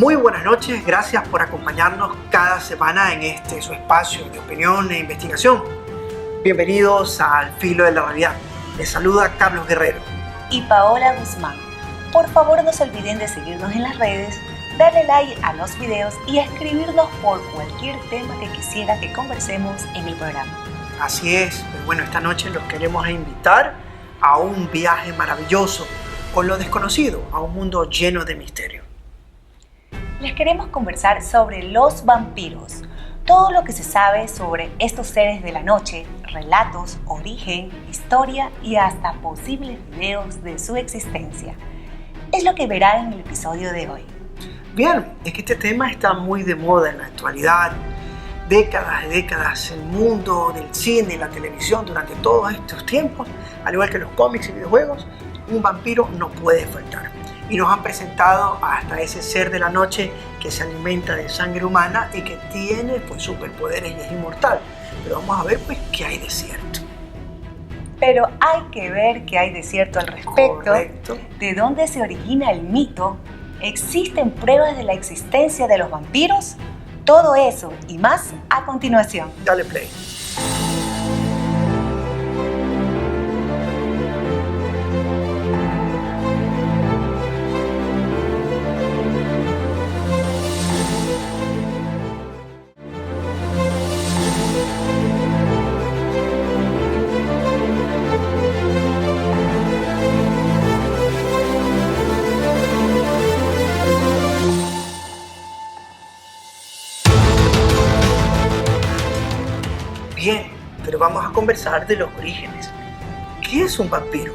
Muy buenas noches, gracias por acompañarnos cada semana en su espacio de opinión e investigación. Bienvenidos a Al Filo de la Realidad. Les saluda Carlos Guerrero y Paola Guzmán. Por favor, no se olviden de seguirnos en las redes, darle like a los videos y escribirnos por cualquier tema que quisiera que conversemos en el programa. Así es, pero bueno, esta noche los queremos invitar a un viaje maravilloso con lo desconocido, a un mundo lleno de misterio. Les queremos conversar sobre los vampiros, todo lo que se sabe sobre estos seres de la noche, relatos, origen, historia y hasta posibles videos de su existencia. Es lo que verán en el episodio de hoy. Bien, es que este tema está muy de moda en la actualidad. Décadas y décadas, el mundo del cine y la televisión durante todos estos tiempos, al igual que los cómics y videojuegos, un vampiro no puede faltar. Y nos han presentado hasta ese ser de la noche que se alimenta de sangre humana y que tiene superpoderes y es inmortal. Pero vamos a ver qué hay de cierto. Pero hay que ver qué hay de cierto al respecto. Correcto. ¿De dónde se origina el mito? ¿Existen pruebas de la existencia de los vampiros? Todo eso y más a continuación. Dale play. Bien, pero vamos a conversar de los orígenes. ¿Qué es un vampiro?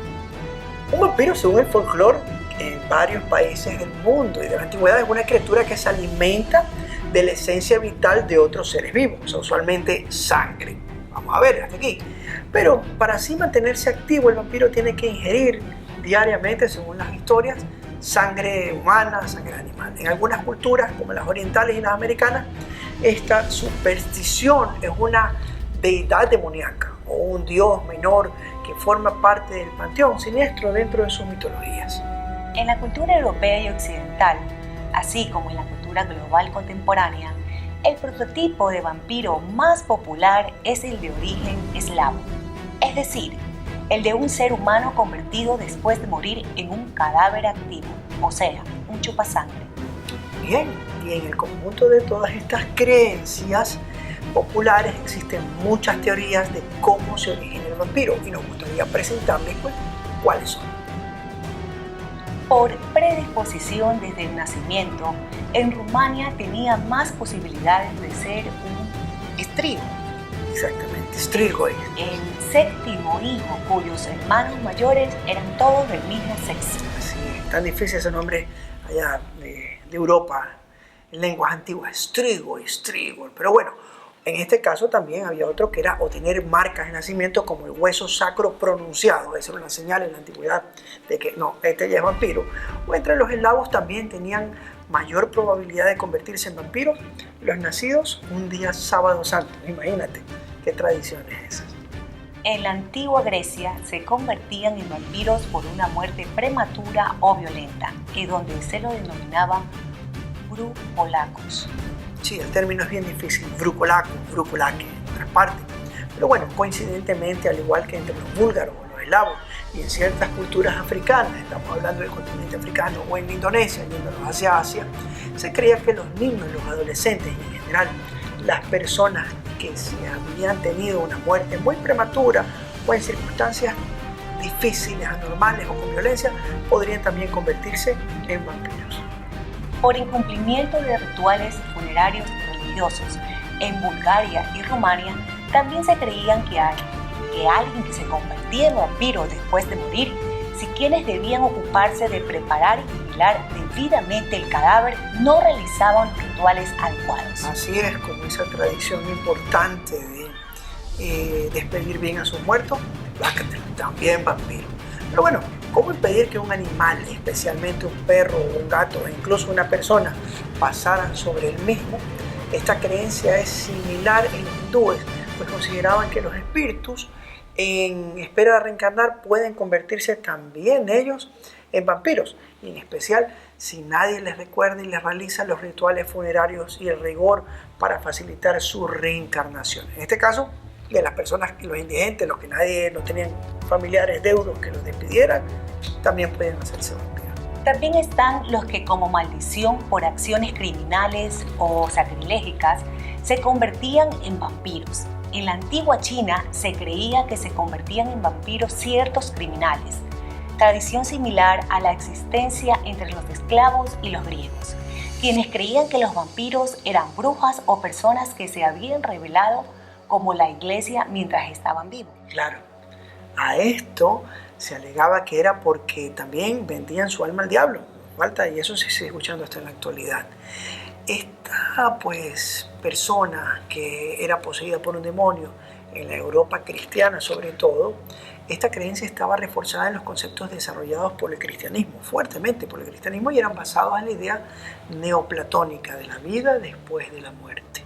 Un vampiro, según el folclore, en varios países del mundo y de la antigüedad, es una criatura que se alimenta de la esencia vital de otros seres vivos, o sea, usualmente sangre. Vamos a ver hasta aquí. Pero para así mantenerse activo, el vampiro tiene que ingerir diariamente, según las historias, sangre humana, sangre animal. En algunas culturas, como las orientales y las americanas, esta superstición es una deidad demoníaca o un dios menor que forma parte del panteón siniestro dentro de sus mitologías. En la cultura europea y occidental, así como en la cultura global contemporánea, el prototipo de vampiro más popular es el de origen eslavo, es decir, el de un ser humano convertido después de morir en un cadáver activo, o sea, un chupasangre. Bien, y en el conjunto de todas estas creencias populares existen muchas teorías de cómo se origina el vampiro y nos gustaría presentarles cuáles son. Por predisposición desde el nacimiento, en Rumania tenía más posibilidades de ser un strigo. Exactamente, Strigoi. El séptimo hijo cuyos hermanos mayores eran todos del mismo sexo. Así es, tan difícil ese nombre allá de Europa, en lenguas antiguas, Strigoi, pero bueno, en este caso también había otro que era o tener marcas de nacimiento como el hueso sacro pronunciado. Esa era una señal en la antigüedad de que no, este ya es vampiro. O entre los eslavos también tenían mayor probabilidad de convertirse en vampiros los nacidos un día sábado santo. Imagínate qué tradiciones esas. En la antigua Grecia se convertían en vampiros por una muerte prematura o violenta, y donde se lo denominaba brúcolacos. Sí, el término es bien difícil, brucolake en otras partes. Pero bueno, coincidentemente, al igual que entre los búlgaros o los eslavos y en ciertas culturas africanas, estamos hablando del continente africano o en Indonesia, yéndonos hacia Asia, se creía que los niños, los adolescentes y en general las personas que se habían tenido una muerte muy prematura o en circunstancias difíciles, anormales o con violencia, podrían también convertirse en vampiros. Por incumplimiento de rituales funerarios religiosos en Bulgaria y Rumania, también se creían que alguien que se convertía en vampiro después de morir, si quienes debían ocuparse de preparar y vigilar debidamente el cadáver no realizaban rituales adecuados. Así es, como esa tradición importante de despedir bien a sus muertos, también vampiro. Pero bueno, ¿cómo impedir que un animal, especialmente un perro o un gato o incluso una persona, pasaran sobre el mismo? Esta creencia es similar en los hindúes, pues consideraban que los espíritus en espera de reencarnar pueden convertirse también ellos en vampiros, y en especial si nadie les recuerda y les realiza los rituales funerarios y el rigor para facilitar su reencarnación. En este caso, de las personas, los indigentes, los que no tenían familiares deudos que los despidieran, también podían hacerse vampiros. También están los que, como maldición por acciones criminales o sacrilégicas, se convertían en vampiros. En la antigua China se creía que se convertían en vampiros ciertos criminales, tradición similar a la existencia entre los esclavos y los griegos, quienes creían que los vampiros eran brujas o personas que se habían revelado como la iglesia mientras estaban vivos. Claro, a esto se alegaba que era porque también vendían su alma al diablo, falta, y eso se sigue escuchando hasta en la actualidad. Esta persona que era poseída por un demonio en la Europa cristiana sobre todo, esta creencia estaba reforzada en los conceptos desarrollados por el cristianismo, fuertemente por el cristianismo, y eran basados en la idea neoplatónica de la vida después de la muerte.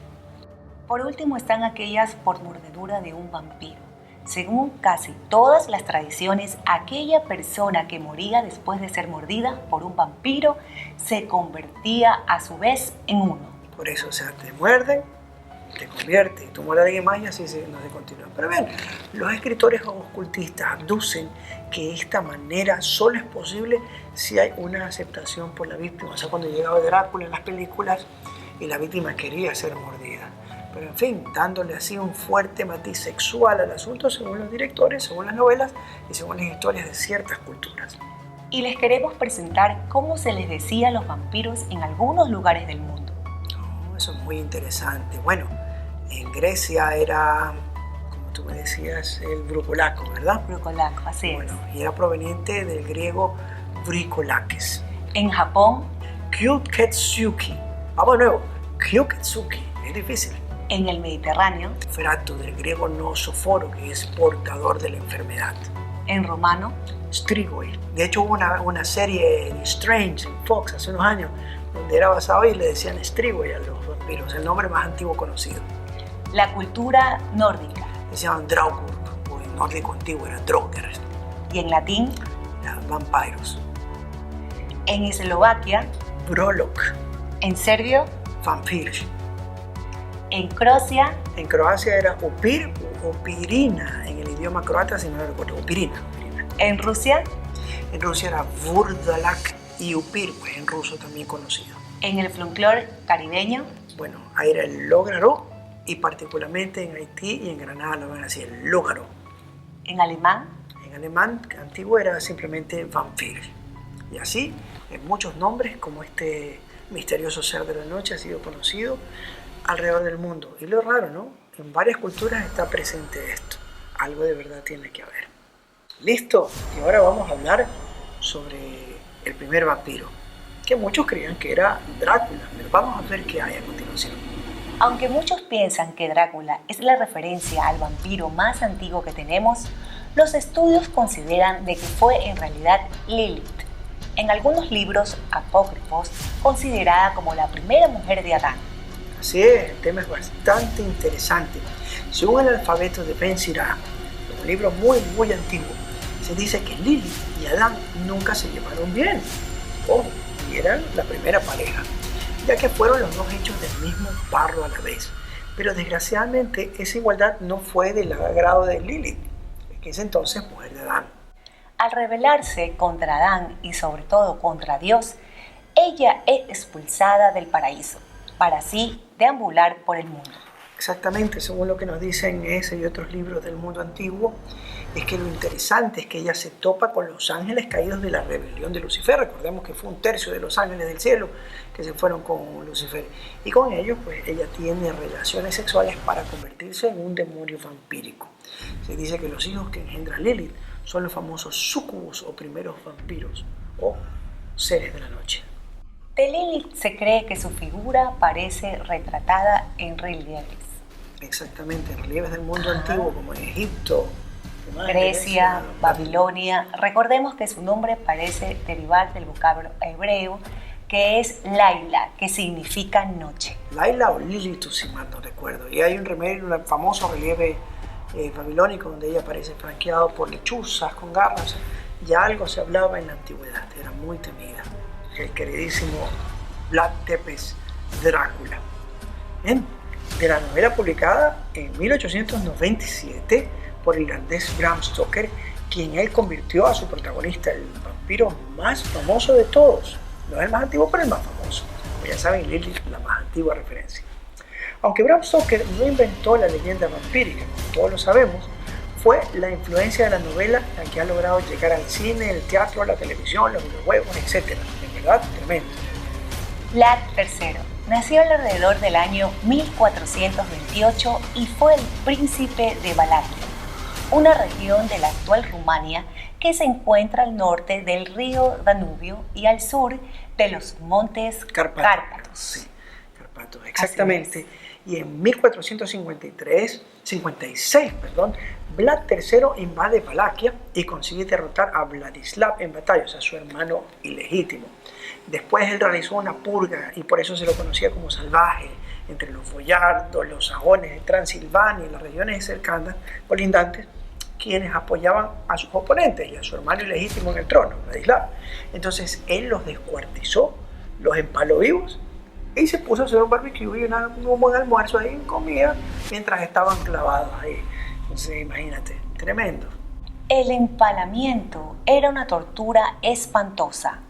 Por último están aquellas por mordedura de un vampiro. Según casi todas las tradiciones, aquella persona que moría después de ser mordida por un vampiro se convertía a su vez en uno. Por eso, te muerden, te convierte, y tú mueres a alguien más y así no se continúa. Pero bien, los escritores ocultistas aducen que esta manera solo es posible si hay una aceptación por la víctima. O sea, cuando llegaba Drácula en las películas y la víctima quería ser mordida. Pero en fin, dándole así un fuerte matiz sexual al asunto según los directores, según las novelas y según las historias de ciertas culturas. Y les queremos presentar cómo se les decía a los vampiros en algunos lugares del mundo. Oh, eso es muy interesante. Bueno, en Grecia era, como tú me decías, el brucolaco, ¿verdad? Brucolaco, así es. Bueno, y era proveniente del griego bricolakes. En Japón, Kyuketsuki. Vamos de nuevo, Kyuketsuki, es difícil. En el Mediterráneo, Ferato, del griego nosoforo, que es portador de la enfermedad. En rumano, Strigoi. De hecho hubo una serie de Strange en Fox hace unos años donde era basado y le decían Strigoi a los vampiros, el nombre más antiguo conocido. La cultura nórdica. Se llaman Draugur, o en nórdico antiguo era Draugr. Y en latín, vampiros. En Eslovaquia, Brolok. En serbio, Vampir. En Croacia. En Croacia era Upir o Upirina, en el idioma croata, si no lo recuerdo, Upirina. En Rusia. En Rusia era Vurdalak y Upir, pues en ruso también conocido. En el folclore caribeño. Bueno, ahí era el lógaro, y particularmente en Haití y en Granada lo ven así, el lógaro. En alemán. En alemán antiguo era simplemente Vampir. Y así, en muchos nombres, como este misterioso ser de la noche ha sido conocido alrededor del mundo. Y lo raro, ¿no? En varias culturas está presente esto. Algo de verdad tiene que haber. ¿Listo? Y ahora vamos a hablar sobre el primer vampiro, que muchos creían que era Drácula. Pero vamos a ver qué hay a continuación. Aunque muchos piensan que Drácula es la referencia al vampiro más antiguo que tenemos, los estudios consideran de que fue en realidad Lilith, en algunos libros apócrifos considerada como la primera mujer de Adán. Así es, el tema es bastante interesante. Según el alfabeto de Ben Sirá, un libro muy antiguo, se dice que Lilith y Adán nunca se llevaron bien. Oh, y eran la primera pareja, ya que fueron los dos hechos del mismo barro a la vez. Pero desgraciadamente esa igualdad no fue del agrado de Lilith, que es entonces mujer de Adán. Al rebelarse contra Adán y sobre todo contra Dios, ella es expulsada del paraíso, para así deambular por el mundo. Exactamente, según lo que nos dicen ese y otros libros del mundo antiguo, es que lo interesante es que ella se topa con los ángeles caídos de la rebelión de Lucifer. Recordemos que fue un tercio de los ángeles del cielo que se fueron con Lucifer. Y con ellos, pues, ella tiene relaciones sexuales para convertirse en un demonio vampírico. Se dice que los hijos que engendra Lilith son los famosos súcubos o primeros vampiros o seres de la noche. De Lilith se cree que su figura parece retratada en relieves. Exactamente, en relieves del mundo antiguo como en Egipto, Grecia, Babilonia. Recordemos que su nombre parece derivar del vocablo hebreo que es Laila, que significa noche. Laila o Lilith, si mal no recuerdo. Y hay un famoso relieve babilónico donde ella aparece franqueado por lechuzas con garras. Ya algo se hablaba en la antigüedad, era muy temida. el queridísimo Vlad Tepes Drácula. Bien, de la novela publicada en 1897 por el irlandés Bram Stoker, quien él convirtió a su protagonista, el vampiro más famoso de todos. No es el más antiguo, pero el más famoso. Como ya saben, Lilith, la más antigua referencia. Aunque Bram Stoker no inventó la leyenda vampírica, como todos lo sabemos, fue la influencia de la novela la que ha logrado llegar al cine, el teatro, la televisión, los videojuegos, etc. En verdad, tremendo. Vlad III nació alrededor del año 1428 y fue el príncipe de Valaquia, una región de la actual Rumania que se encuentra al norte del río Danubio y al sur de los montes Cárpatos. Sí, Cárpatos, exactamente. Y en 1456, Vlad III invade Valaquia y consigue derrotar a Vladislav en batalla, o sea, su hermano ilegítimo. Después él realizó una purga y por eso se lo conocía como salvaje entre los boyardos, los sajones de Transilvania y las regiones cercanas, colindantes, quienes apoyaban a sus oponentes y a su hermano ilegítimo en el trono, Vladislav. Entonces él los descuartizó, los empaló vivos y se puso a hacer un barbecue y un buen almuerzo ahí en comida mientras estaban clavados ahí. Entonces imagínate, tremendo. El empalamiento era una tortura espantosa.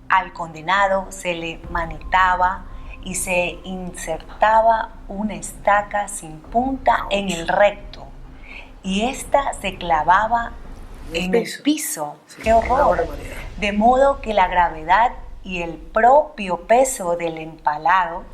Al condenado se le manetaba y se insertaba una estaca sin punta en el recto y esta se clavaba en el piso. Sí, ¡qué horror! De modo que la gravedad y el propio peso del empalado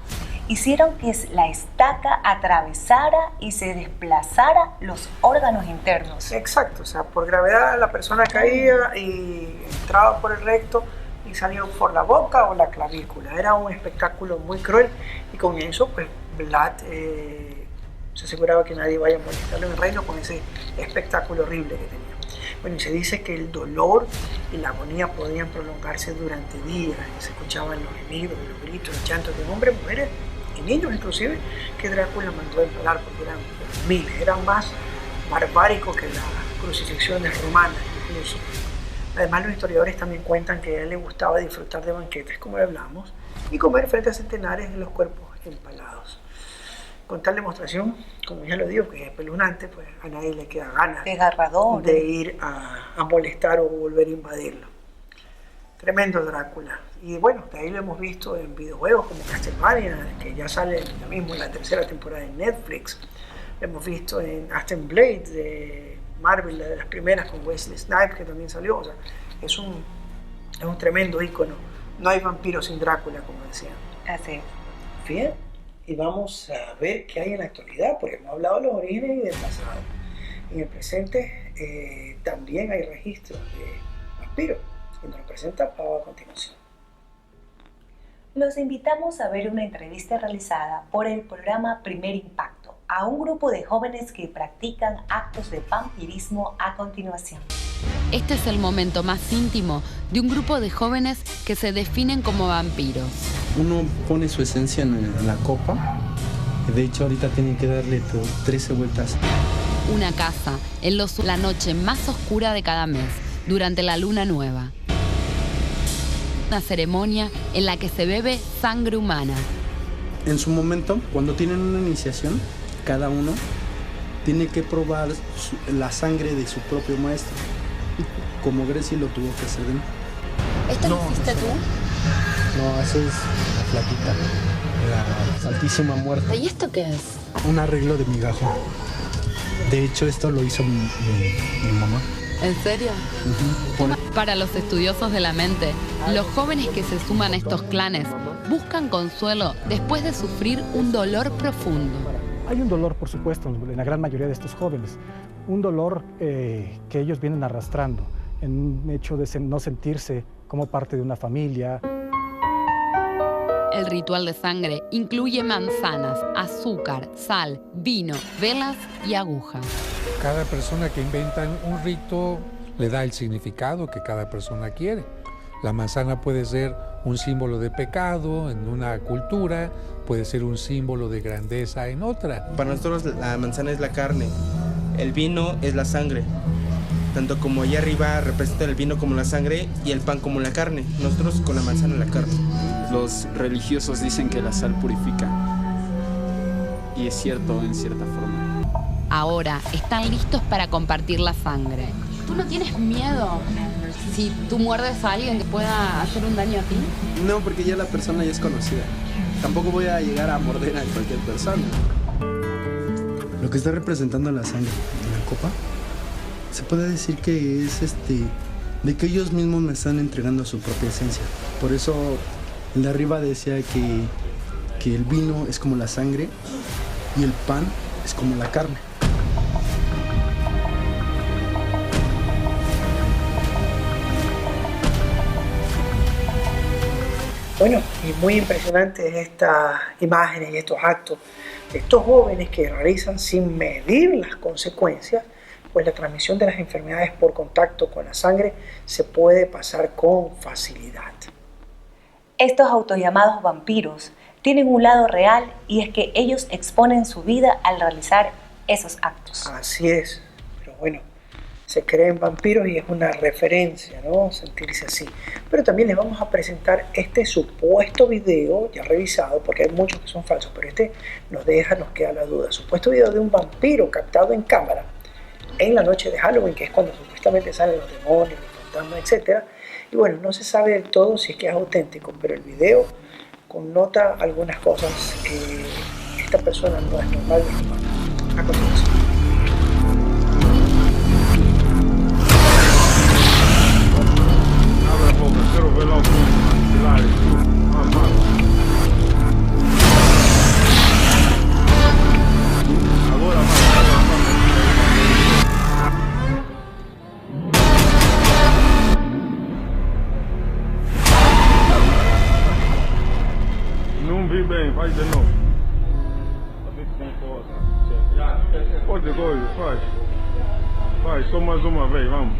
hicieron que la estaca atravesara y se desplazara los órganos internos. Exacto, o sea, por gravedad la persona caía y entraba por el recto y salía por la boca o la clavícula. Era un espectáculo muy cruel y con eso pues Vlad se aseguraba que nadie vaya a molestarlo en el reino con ese espectáculo horrible que tenía. Bueno, y se dice que el dolor y la agonía podían prolongarse durante días. Se escuchaban los gemidos, los gritos, los llantos de hombres, mujeres y niños inclusive, que Drácula mandó a empalar porque eran miles, eran más barbáricos que las crucifixiones romanas incluso. Además, los historiadores también cuentan que a él le gustaba disfrutar de banquetes, como le hablamos, y comer frente a centenares de los cuerpos empalados. Con tal demostración, como ya lo digo, que es espeluznante, pues a nadie le queda ganas de ir a molestar o volver a invadirlo. Tremendo Drácula. Y bueno, de ahí lo hemos visto en videojuegos como Castlevania, que ya sale lo mismo en la tercera temporada de Netflix. Lo hemos visto en Aston Blade de Marvel, de las primeras con Wesley Snipes, que también salió. O sea, es un tremendo ícono. No hay vampiro sin Drácula, como decían. Así es. Bien, y vamos a ver qué hay en la actualidad, porque hemos hablado de los orígenes y del pasado. En el presente también hay registros de vampiros, y nos lo presenta Pau a continuación. Los invitamos a ver una entrevista realizada por el programa Primer Impacto a un grupo de jóvenes que practican actos de vampirismo a continuación. Este es el momento más íntimo de un grupo de jóvenes que se definen como vampiros. Uno pone su esencia en la copa. De hecho, ahorita tienen que darle 13 vueltas. Una casa en la noche más oscura de cada mes, durante la luna nueva. Una ceremonia en la que se bebe sangre humana. En su momento, cuando tienen una iniciación, cada uno tiene que probar la sangre de su propio maestro, como Grecia lo tuvo que hacer. ¿Esto lo hiciste tú? No, eso es la flaquita, la Santísima Muerte. ¿Y esto qué es? Un arreglo de migajo. De hecho, esto lo hizo mi mamá. ¿En serio? Para los estudiosos de la mente, los jóvenes que se suman a estos clanes buscan consuelo después de sufrir un dolor profundo. Hay un dolor, por supuesto, en la gran mayoría de estos jóvenes. Un dolor que ellos vienen arrastrando, en un hecho de no sentirse como parte de una familia. El ritual de sangre incluye manzanas, azúcar, sal, vino, velas y agujas. Cada persona que inventa un rito le da el significado que cada persona quiere. La manzana puede ser un símbolo de pecado en una cultura, puede ser un símbolo de grandeza en otra. Para nosotros la manzana es la carne, el vino es la sangre. tanto como allá arriba representa el vino como la sangre y el pan como la carne, nosotros con la manzana la carne. Los religiosos dicen que la sal purifica, y es cierto en cierta forma. Ahora están listos para compartir la sangre. ¿Tú no tienes miedo si tú muerdes a alguien que pueda hacer un daño a ti? No, porque ya la persona ya es conocida. Tampoco voy a llegar a morder a cualquier persona. Lo que está representando la sangre en la copa, se puede decir que es de que ellos mismos me están entregando su propia esencia. Por eso el de arriba decía que el vino es como la sangre y el pan es como la carne. Bueno, y muy impresionantes estas imágenes y estos actos de estos jóvenes que realizan sin medir las consecuencias, pues la transmisión de las enfermedades por contacto con la sangre se puede pasar con facilidad. Estos autollamados vampiros tienen un lado real, y es que ellos exponen su vida al realizar esos actos. Así es, pero bueno, se creen vampiros y es una referencia, ¿no? Sentirse así. Pero también les vamos a presentar este supuesto video ya revisado, porque hay muchos que son falsos, pero este nos queda la duda. Supuesto video de un vampiro captado en cámara en la noche de Halloween, que es cuando supuestamente salen los demonios, los fantasmas, etc. Y bueno, no se sabe del todo si es que es auténtico, pero el video connota algunas cosas que esta persona no es normal de humano. A continuación. Não vi bem, faz de novo. Pode coisa, faz. Faz, só mais uma vez, vamos.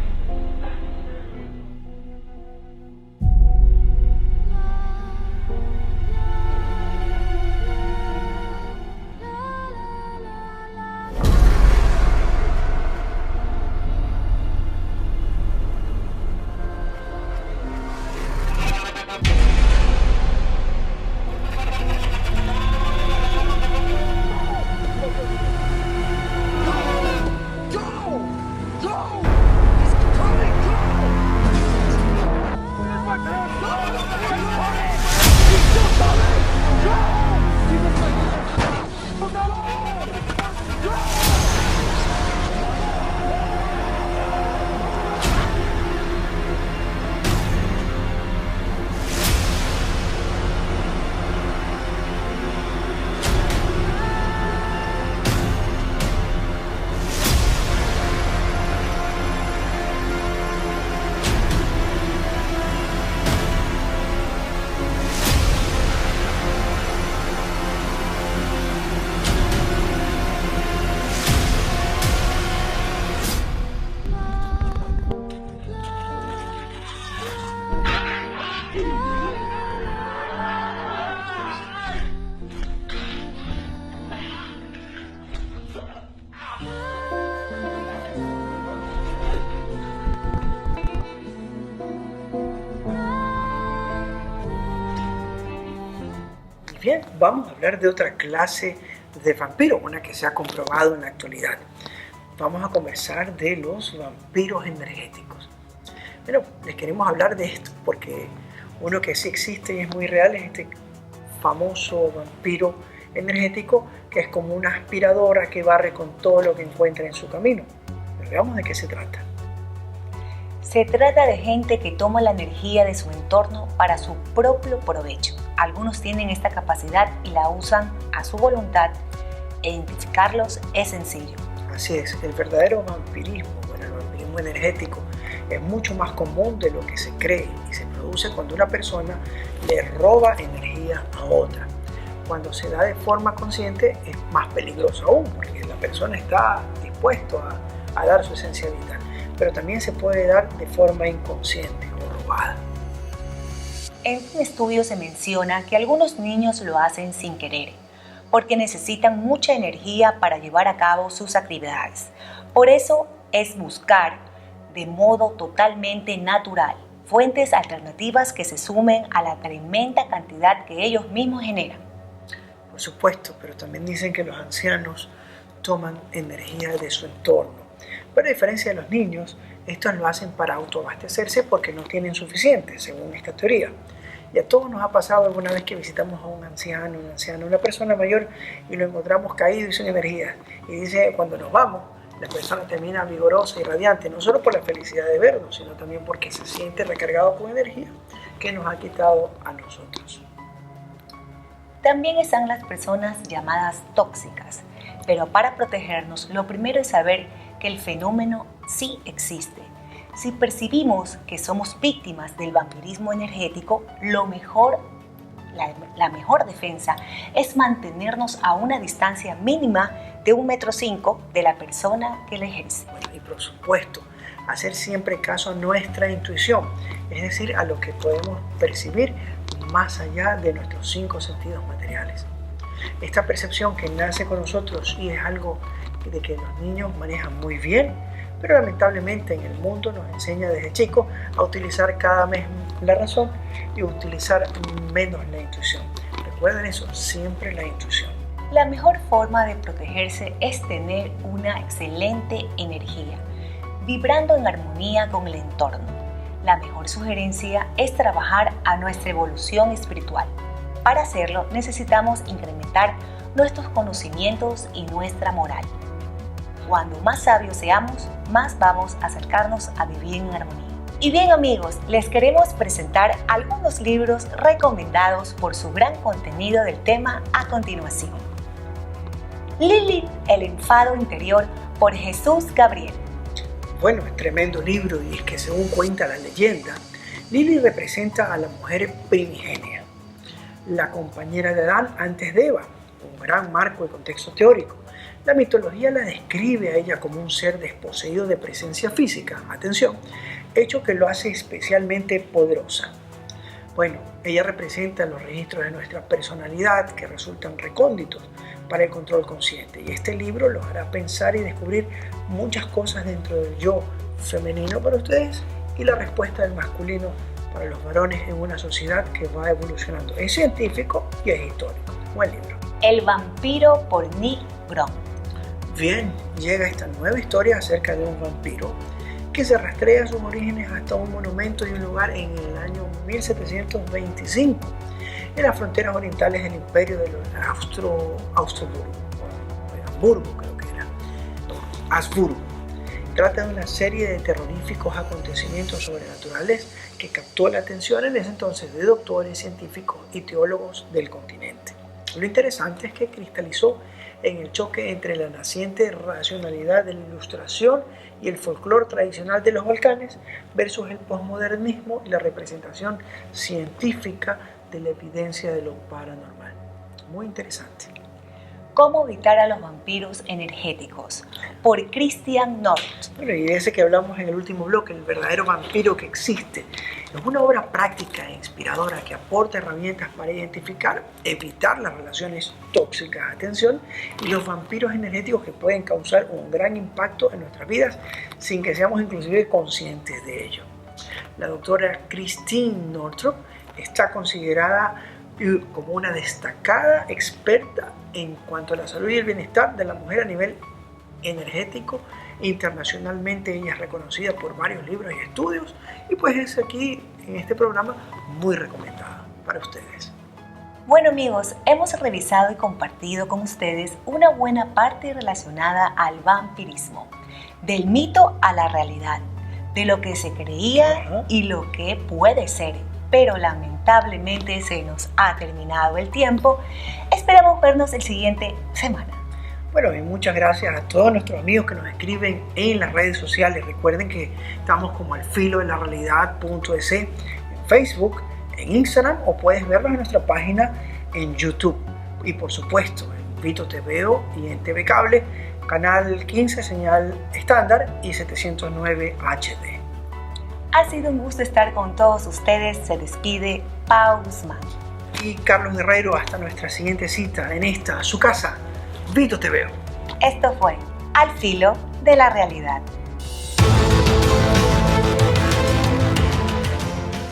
Bien, vamos a hablar de otra clase de vampiro, una que se ha comprobado en la actualidad. Vamos a conversar de los vampiros energéticos. Bueno, les queremos hablar de esto porque uno que sí existe y es muy real es este famoso vampiro energético, que es como una aspiradora que barre con todo lo que encuentra en su camino. Pero veamos de qué se trata. Se trata de gente que toma la energía de su entorno para su propio provecho. Algunos tienen esta capacidad y la usan a su voluntad. Identificarlos es sencillo. Así es, el verdadero vampirismo, el vampirismo energético, es mucho más común de lo que se cree y se produce cuando una persona le roba energía a otra. Cuando se da de forma consciente es más peligroso aún, porque la persona está dispuesta a dar su esencia vital, pero también se puede dar de forma inconsciente o robada. En un estudio se menciona que algunos niños lo hacen sin querer, porque necesitan mucha energía para llevar a cabo sus actividades. Por eso es buscar de modo totalmente natural, fuentes alternativas que se sumen a la tremenda cantidad que ellos mismos generan. Por supuesto, pero también dicen que los ancianos toman energía de su entorno. Pero a diferencia de los niños, estos lo hacen para autoabastecerse porque no tienen suficiente, según esta teoría. Y a todos nos ha pasado alguna vez que visitamos a un anciano, una persona mayor, y lo encontramos caído y sin energía. Y dice, cuando nos vamos, la persona termina vigorosa y radiante, no solo por la felicidad de vernos, sino también porque se siente recargado con energía que nos ha quitado a nosotros. También están las personas llamadas tóxicas, pero para protegernos lo primero es saber que el fenómeno sí existe. Si percibimos que somos víctimas del vampirismo energético, la mejor defensa es mantenernos a una distancia mínima de 1,5 m de la persona que la ejerce. Y por supuesto, hacer siempre caso a nuestra intuición, es decir, a lo que podemos percibir más allá de nuestros 5 sentidos materiales. Esta percepción que nace con nosotros y es algo de que los niños manejan muy bien, pero lamentablemente en el mundo nos enseña desde chicos a utilizar cada vez la razón y utilizar menos la intuición. Recuerden eso, siempre la intuición. La mejor forma de protegerse es tener una excelente energía, vibrando en armonía con el entorno. La mejor sugerencia es trabajar a nuestra evolución espiritual. Para hacerlo necesitamos incrementar nuestros conocimientos y nuestra moral. Cuando más sabios seamos, más vamos a acercarnos a vivir en armonía. Y bien amigos, les queremos presentar algunos libros recomendados por su gran contenido del tema a continuación. Lilith, el enfado interior, por Jesús Gabriel. Bueno, es tremendo libro y es que según cuenta la leyenda, Lilith representa a la mujer primigenia, la compañera de Adán antes de Eva, un gran marco y contexto teórico. La mitología la describe a ella como un ser desposeído de presencia física, atención, hecho que lo hace especialmente poderosa. Bueno, ella representa los registros de nuestra personalidad que resultan recónditos para el control consciente, y este libro los hará pensar y descubrir muchas cosas dentro del yo femenino para ustedes y la respuesta del masculino para los varones en una sociedad que va evolucionando. Es científico y es histórico. Buen libro. El vampiro, por Nick Brown. Bien, llega esta nueva historia acerca de un vampiro que se rastrea sus orígenes hasta un monumento y un lugar en el año 1725 en las fronteras orientales del imperio de los Habsburgo. Trata de una serie de terroríficos acontecimientos sobrenaturales que captó la atención en ese entonces de doctores, científicos y teólogos del continente. Lo interesante es que cristalizó en el choque entre la naciente racionalidad de la ilustración y el folclore tradicional de los Balcanes versus el posmodernismo y la representación científica de la evidencia de lo paranormal. Muy interesante. ¿Cómo evitar a los vampiros energéticos? Por Christian North. Bueno, y de ese que hablamos en el último bloque, El verdadero vampiro que existe. Es una obra práctica e inspiradora que aporta herramientas para identificar, evitar las relaciones tóxicas, atención, y los vampiros energéticos que pueden causar un gran impacto en nuestras vidas sin que seamos inclusive conscientes de ello. La doctora Christine Northrop está considerada como una destacada experta en cuanto a la salud y el bienestar de la mujer a nivel energético. Internacionalmente ella es reconocida por varios libros y estudios y pues es aquí en este programa muy recomendada para ustedes. Bueno amigos, hemos revisado y compartido con ustedes una buena parte relacionada al vampirismo, del mito a la realidad, de lo que se creía y lo que puede ser. Pero lamentablemente se nos ha terminado el tiempo. Esperamos vernos el siguiente semana. Bueno, y muchas gracias a todos nuestros amigos que nos escriben en las redes sociales. Recuerden que estamos como alfilodelarrealidad.es en Facebook, en Instagram, o puedes vernos en nuestra página en YouTube. Y por supuesto, en Vito TVO y en TV Cable, canal 15, señal estándar y 709 HD. Ha sido un gusto estar con todos ustedes. Se despide Pau Guzmán. Y Carlos Guerrero, hasta nuestra siguiente cita en esta, su casa, Vito TVO. Esto fue Al Filo de la Realidad.